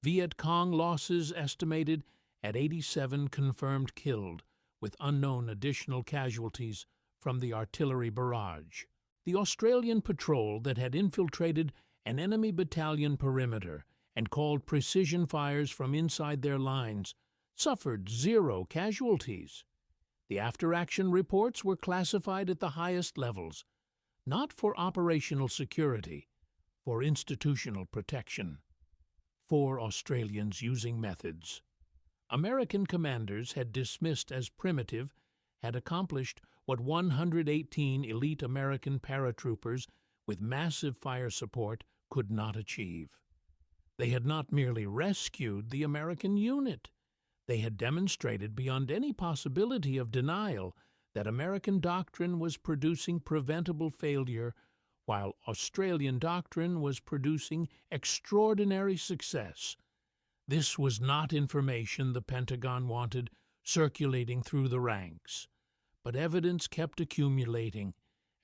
Vietkong losses estimated at 87 confirmed killed, with unknown additional casualties from the artillery barrage. The Australian patrol that had infiltrated an enemy battalion perimeter and called precision fires from inside their lines suffered 0 casualties. The after-action reports were classified at the highest levels, not for operational security, for institutional protection. 4 Australians using methods American commanders had dismissed as primitive had accomplished what 118 elite American paratroopers with massive fire support could not achieve. They had not merely rescued the American unit. They had demonstrated beyond any possibility of denial that American doctrine was producing preventable failure, while Australian doctrine was producing extraordinary success. This was not information the Pentagon wanted circulating through the ranks, but evidence kept accumulating,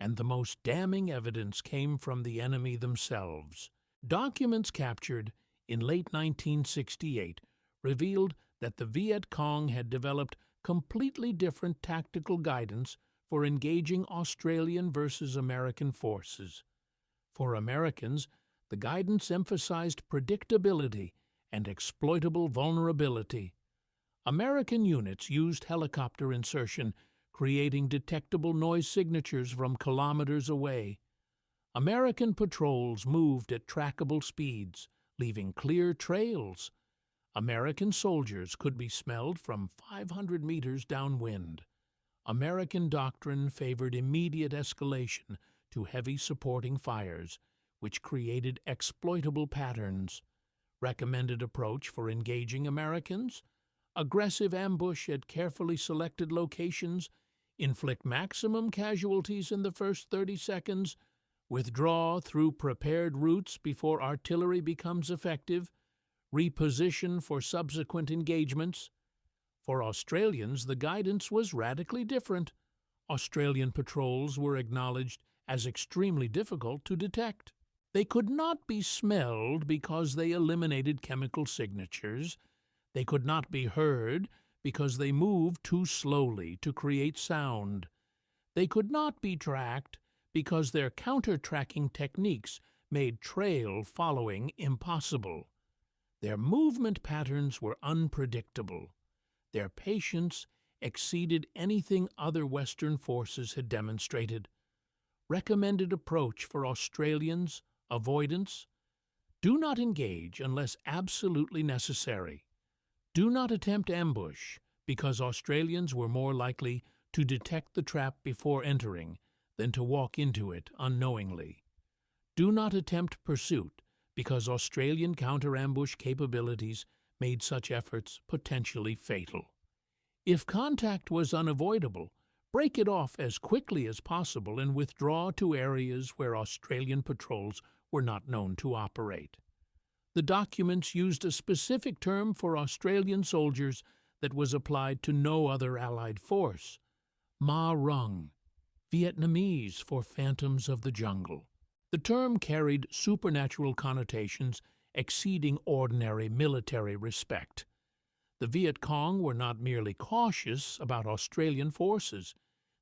and the most damning evidence came from the enemy themselves. Documents captured in late 1968 revealed that the Vietkong had developed completely different tactical guidance for engaging Australian versus American forces. For Americans, the guidance emphasized predictability and exploitable vulnerability. American units used helicopter insertion, creating detectable noise signatures from kilometers away. American patrols moved at trackable speeds, leaving clear trails. American soldiers could be smelled from 500 meters downwind. American doctrine favored immediate escalation to heavy supporting fires, which created exploitable patterns. Recommended approach for engaging Americans: aggressive ambush at carefully selected locations, inflict maximum casualties in the first 30 seconds, withdraw through prepared routes before artillery becomes effective, reposition for subsequent engagements. For Australians, the guidance was radically different. Australian patrols were acknowledged as extremely difficult to detect. They could not be smelled because they eliminated chemical signatures. They could not be heard because they moved too slowly to create sound. They could not be tracked because their counter-tracking techniques made trail following impossible. Their movement patterns were unpredictable. Their patience exceeded anything other Western forces had demonstrated. Recommended approach for Australians: avoidance. Do not engage unless absolutely necessary. Do not attempt ambush, because Australians were more likely to detect the trap before entering than to walk into it unknowingly. Do not attempt pursuit, because Australian counter-ambush capabilities made such efforts potentially fatal. If contact was unavoidable, break it off as quickly as possible and withdraw to areas where Australian patrols were not known to operate. The documents used a specific term for Australian soldiers that was applied to no other Allied force: Ma Rung, Vietnamese for phantoms of the jungle. The term carried supernatural connotations exceeding ordinary military respect. The Vietkong were not merely cautious about Australian forces.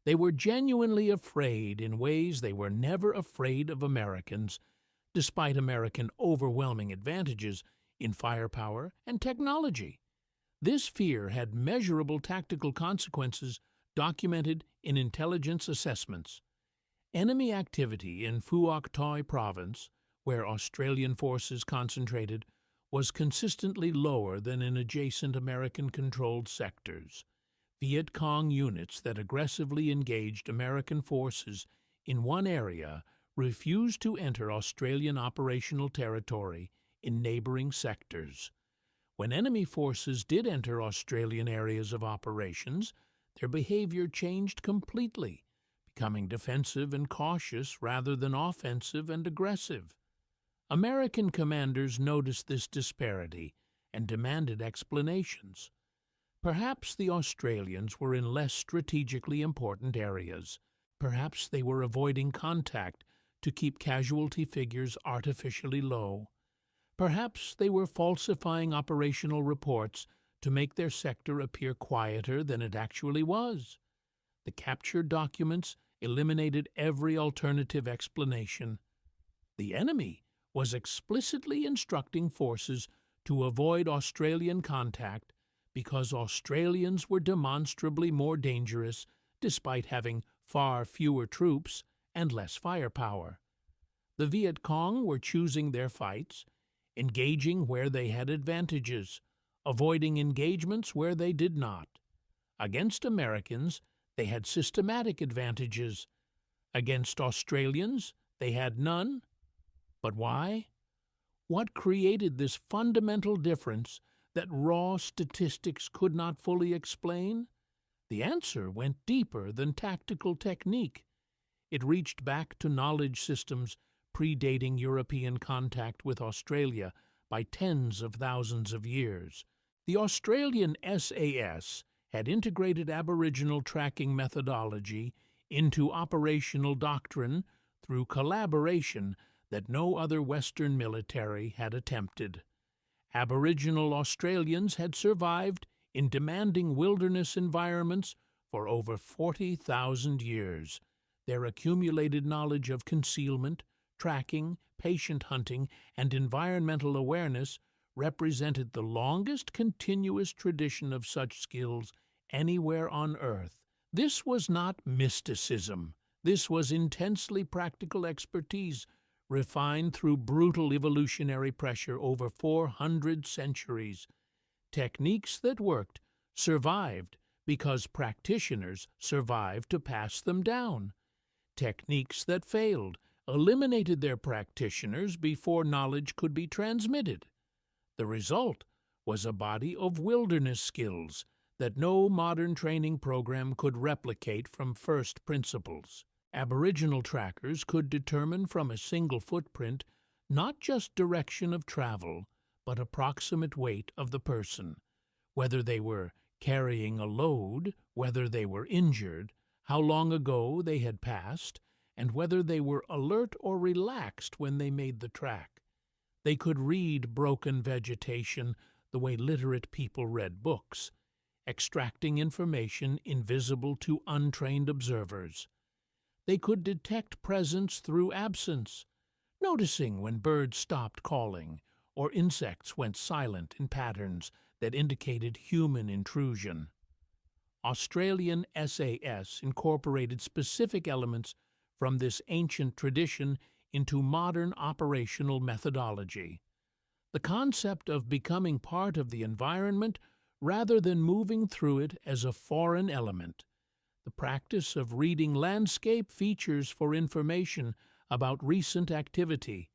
They were genuinely afraid in ways they were never afraid of Americans, despite American overwhelming advantages in firepower and technology. This fear had measurable tactical consequences documented in intelligence assessments. Enemy activity in Phuoc Toi province, where Australian forces concentrated, was consistently lower than in adjacent American-controlled sectors. Vietkong units that aggressively engaged American forces in one area refused to enter Australian operational territory in neighboring sectors. When enemy forces did enter Australian areas of operations, their behavior changed completely, becoming defensive and cautious rather than offensive and aggressive. American commanders noticed this disparity and demanded explanations. Perhaps the Australians were in less strategically important areas. Perhaps they were avoiding contact to keep casualty figures artificially low. Perhaps they were falsifying operational reports to make their sector appear quieter than it actually was. The captured documents eliminated every alternative explanation. The enemy was explicitly instructing forces to avoid Australian contact because Australians were demonstrably more dangerous despite having far fewer troops and less firepower. The Viet Cong were choosing their fights, engaging where they had advantages, avoiding engagements where they did not. Against Americans, they had systematic advantages. Against Australians, they had none. But why? What created this fundamental difference that raw statistics could not fully explain? The answer went deeper than tactical technique. It reached back to knowledge systems predating European contact with Australia by tens of thousands of years. The Australian SAS had integrated Aboriginal tracking methodology into operational doctrine through collaboration that no other Western military had attempted. Aboriginal Australians had survived in demanding wilderness environments for over 40,000 years. Their accumulated knowledge of concealment, tracking, patient hunting, and environmental awareness represented the longest continuous tradition of such skills anywhere on Earth. This was not mysticism. This was intensely practical expertise, refined through brutal evolutionary pressure over 400 centuries. Techniques that worked survived because practitioners survived to pass them down. Techniques that failed eliminated their practitioners before knowledge could be transmitted. The result was a body of wilderness skills that no modern training program could replicate from first principles. Aboriginal trackers could determine from a single footprint not just direction of travel, but approximate weight of the person, whether they were carrying a load, whether they were injured, how long ago they had passed, and whether they were alert or relaxed when they made the track. They could read broken vegetation the way literate people read books, extracting information invisible to untrained observers. They could detect presence through absence, noticing when birds stopped calling or insects went silent in patterns that indicated human intrusion. Australian SAS incorporated specific elements from this ancient tradition into modern operational methodology. The concept of becoming part of the environment rather than moving through it as a foreign element. The practice of reading landscape features for information about recent activity.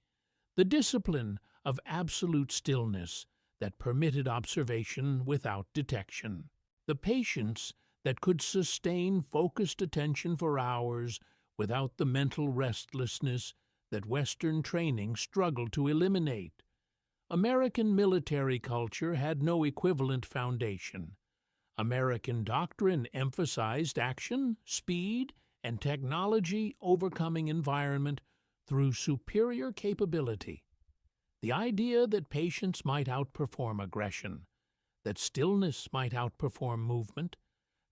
The discipline of absolute stillness that permitted observation without detection. The patience that could sustain focused attention for hours without the mental restlessness that Western training struggled to eliminate. American military culture had no equivalent foundation. American doctrine emphasized action, speed, and technology overcoming environment through superior capability. The idea that patience might outperform aggression, that stillness might outperform movement,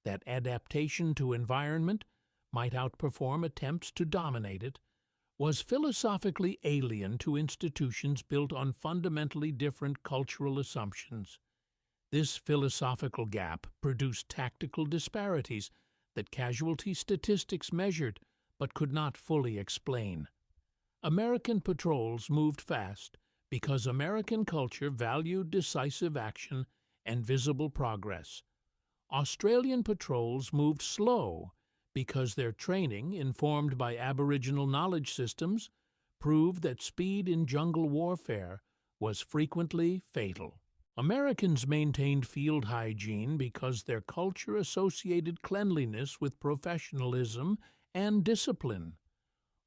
that adaptation to environment might outperform attempts to dominate it, was philosophically alien to institutions built on fundamentally different cultural assumptions. This philosophical gap produced tactical disparities that casualty statistics measured but could not fully explain. American patrols moved fast because American culture valued decisive action and visible progress. Australian patrols moved slow because their training, informed by Aboriginal knowledge systems, proved that speed in jungle warfare was frequently fatal. Americans maintained field hygiene because their culture associated cleanliness with professionalism and discipline.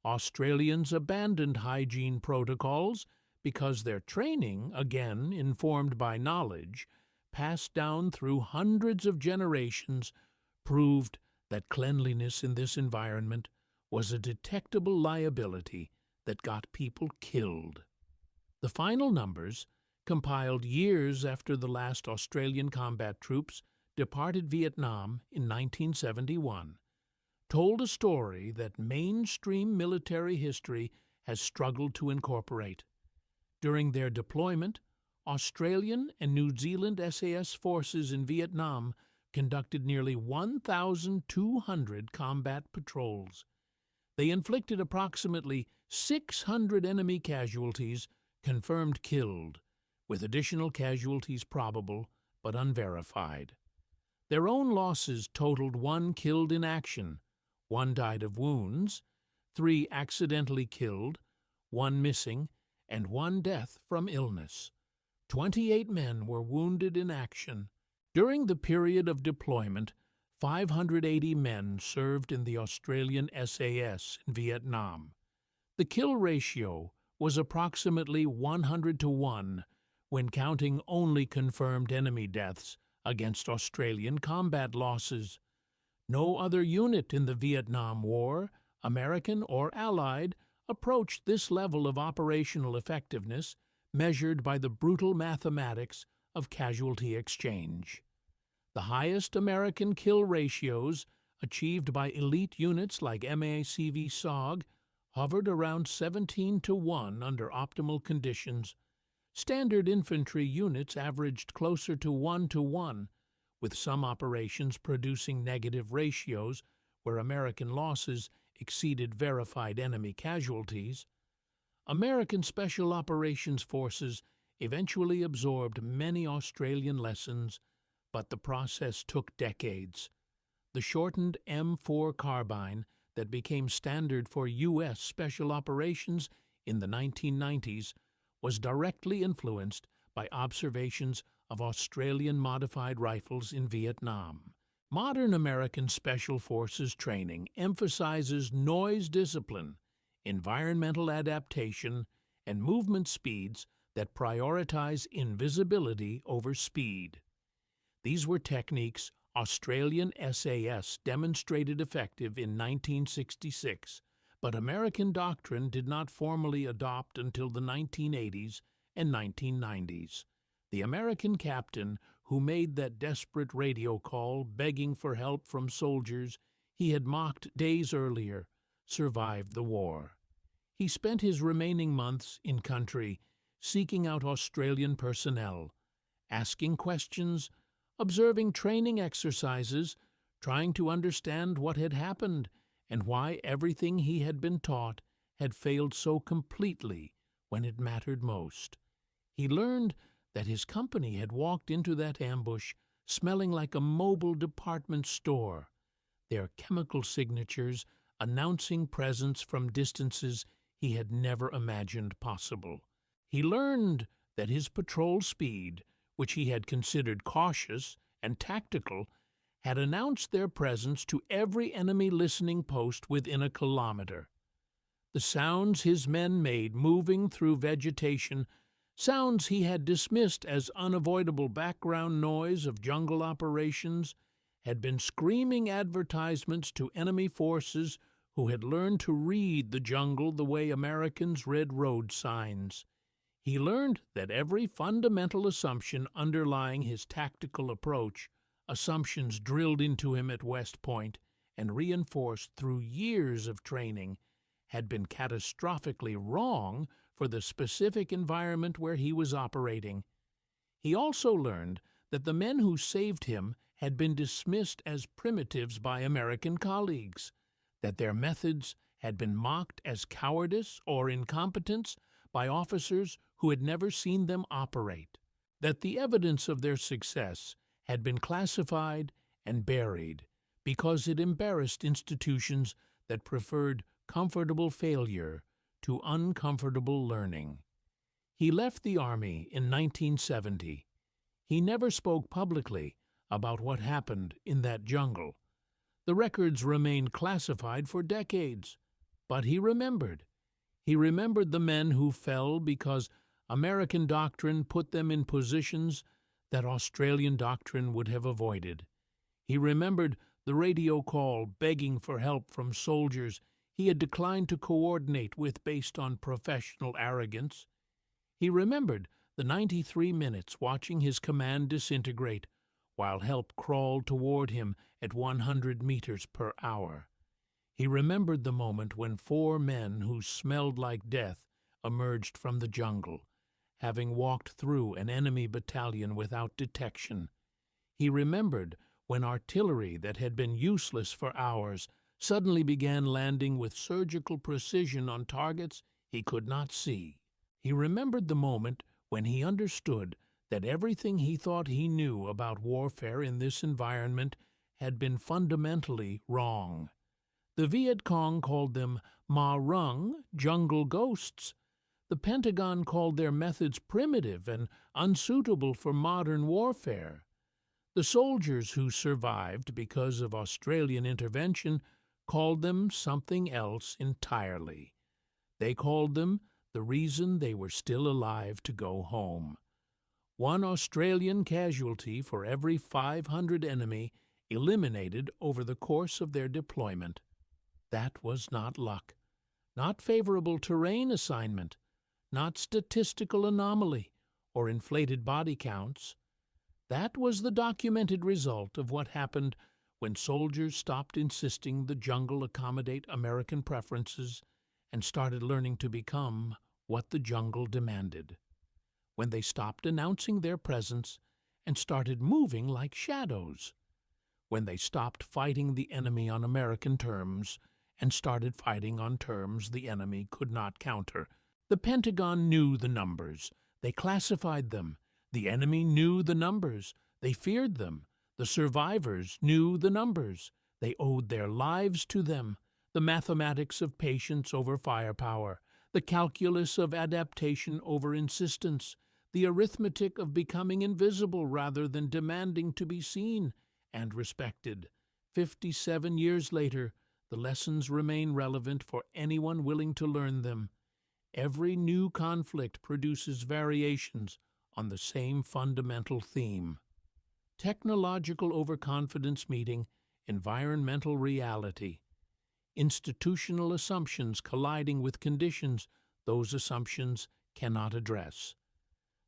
Australians abandoned hygiene protocols because their training, again informed by knowledge, passed down through hundreds of generations, proved that cleanliness in this environment was a detectable liability that got people killed. The final numbers, compiled years after the last Australian combat troops departed Vietnam in 1971, told a story that mainstream military history has struggled to incorporate. During their deployment, Australian and New Zealand SAS forces in Vietnam conducted nearly 1,200 combat patrols. They inflicted approximately 600 enemy casualties confirmed killed, with additional casualties probable but unverified. Their own losses totaled 1 killed in action, 1 died of wounds, 3 accidentally killed, 1 missing, and 1 death from illness. 28 men were wounded in action. During the period of deployment, 580 men served in the Australian SAS in Vietnam. The kill ratio was approximately 100-1 when counting only confirmed enemy deaths against Australian combat losses. No other unit in the Vietnam War, American or Allied, approached this level of operational effectiveness measured by the brutal mathematics of casualty exchange. The highest American kill ratios, achieved by elite units like MACV SOG, hovered around 17-1 under optimal conditions. Standard infantry units averaged closer to 1-1, with some operations producing negative ratios where American losses exceeded verified enemy casualties. American Special Operations Forces eventually absorbed many Australian lessons, but the process took decades. The shortened M4 carbine that became standard for U.S. Special Operations in the 1990s was directly influenced by observations of Australian modified rifles in Vietnam. Modern American Special Forces training emphasizes noise discipline, environmental adaptation, and movement speeds that prioritize invisibility over speed. These were techniques Australian SAS demonstrated effective in 1966, but American doctrine did not formally adopt until the 1980s and 1990s. The American captain who made that desperate radio call begging for help from soldiers he had mocked days earlier survived the war. He spent his remaining months in country seeking out Australian personnel, asking questions, observing training exercises, trying to understand what had happened and why everything he had been taught had failed so completely when it mattered most. He learned that his company had walked into that ambush smelling like a mobile department store, their chemical signatures announcing presence from distances he had never imagined possible. He learned that his patrol speed, which he had considered cautious and tactical, had announced their presence to every enemy listening post within a kilometer. The sounds his men made moving through vegetation, sounds he had dismissed as unavoidable background noise of jungle operations, had been screaming advertisements to enemy forces who had learned to read the jungle the way Americans read road signs. He learned that every fundamental assumption underlying his tactical approach, assumptions drilled into him at West Point and reinforced through years of training, had been catastrophically wrong for the specific environment where he was operating. He also learned that the men who saved him had been dismissed as primitives by American colleagues, that their methods had been mocked as cowardice or incompetence by officers who had never seen them operate, that the evidence of their success had been classified and buried because it embarrassed institutions that preferred comfortable failure to uncomfortable learning. He left the Army in 1970. He never spoke publicly about what happened in that jungle. The records remained classified for decades, but he remembered. He remembered the men who fell because American doctrine put them in positions that Australian doctrine would have avoided. He remembered the radio call begging for help from soldiers he had declined to coordinate with based on professional arrogance. He remembered the 93 minutes watching his command disintegrate while help crawled toward him at 100 meters per hour. He remembered the moment when 4 men who smelled like death emerged from the jungle, having walked through an enemy battalion without detection. He remembered when artillery that had been useless for hours suddenly began landing with surgical precision on targets he could not see. He remembered the moment when he understood that everything he thought he knew about warfare in this environment had been fundamentally wrong. The Vietkong called them Ma Rung, jungle ghosts. The Pentagon called their methods primitive and unsuitable for modern warfare. The soldiers who survived because of Australian intervention called them something else entirely. They called them the reason they were still alive to go home. 1 Australian casualty for every 500 enemy eliminated over the course of their deployment. That was not luck, not favorable terrain assignment, not statistical anomaly or inflated body counts. That was the documented result of what happened when soldiers stopped insisting the jungle accommodate American preferences and started learning to become what the jungle demanded. When they stopped announcing their presence and started moving like shadows. When they stopped fighting the enemy on American terms and started fighting on terms the enemy could not counter. The Pentagon knew the numbers. They classified them. The enemy knew the numbers. They feared them. The survivors knew the numbers. They owed their lives to them. The mathematics of patience over firepower, the calculus of adaptation over insistence, the arithmetic of becoming invisible rather than demanding to be seen and respected. 57 years later, the lessons remain relevant for anyone willing to learn them. Every new conflict produces variations on the same fundamental theme. Technological overconfidence meeting environmental reality. Institutional assumptions colliding with conditions those assumptions cannot address.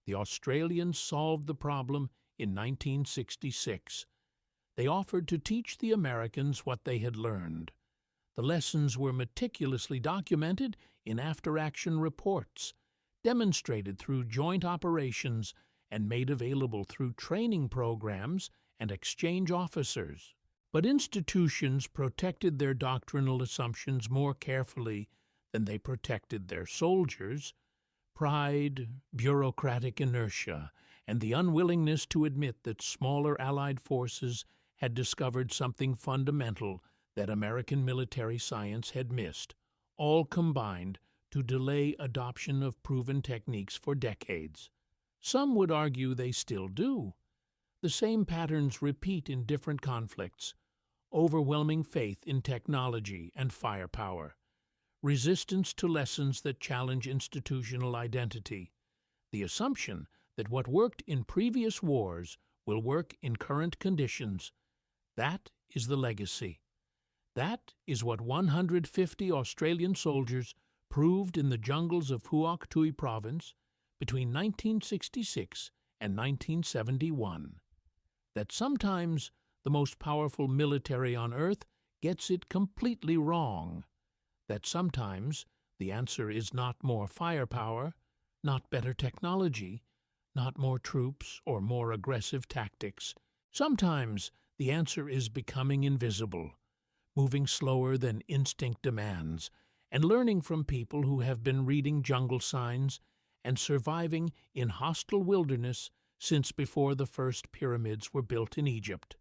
The Australians solved the problem in 1966. They offered to teach the Americans what they had learned. The lessons were meticulously documented in after-action reports, demonstrated through joint operations, and made available through training programs and exchange officers. But institutions protected their doctrinal assumptions more carefully than they protected their soldiers. Pride, bureaucratic inertia, and the unwillingness to admit that smaller Allied forces had discovered something fundamental that American military science had missed, all combined to delay adoption of proven techniques for decades. Some would argue they still do. The same patterns repeat in different conflicts: overwhelming faith in technology and firepower, resistance to lessons that challenge institutional identity, the assumption that what worked in previous wars will work in current conditions. That is the legacy. That is what 150 Australian soldiers proved in the jungles of Huoc Tui Province between 1966 and 1971. That sometimes the most powerful military on Earth gets it completely wrong. That sometimes the answer is not more firepower, not better technology, not more troops or more aggressive tactics. Sometimes the answer is becoming invisible, moving slower than instinct demands, and learning from people who have been reading jungle signs and surviving in hostile wilderness since before the first pyramids were built in Egypt.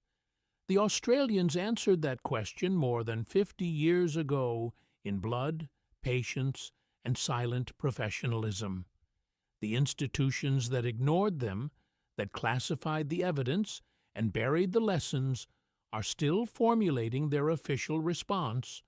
The Australians answered that question more than 50 years ago in blood, patience, and silent professionalism. The institutions that ignored them, that classified the evidence and buried the lessons, are still formulating their official response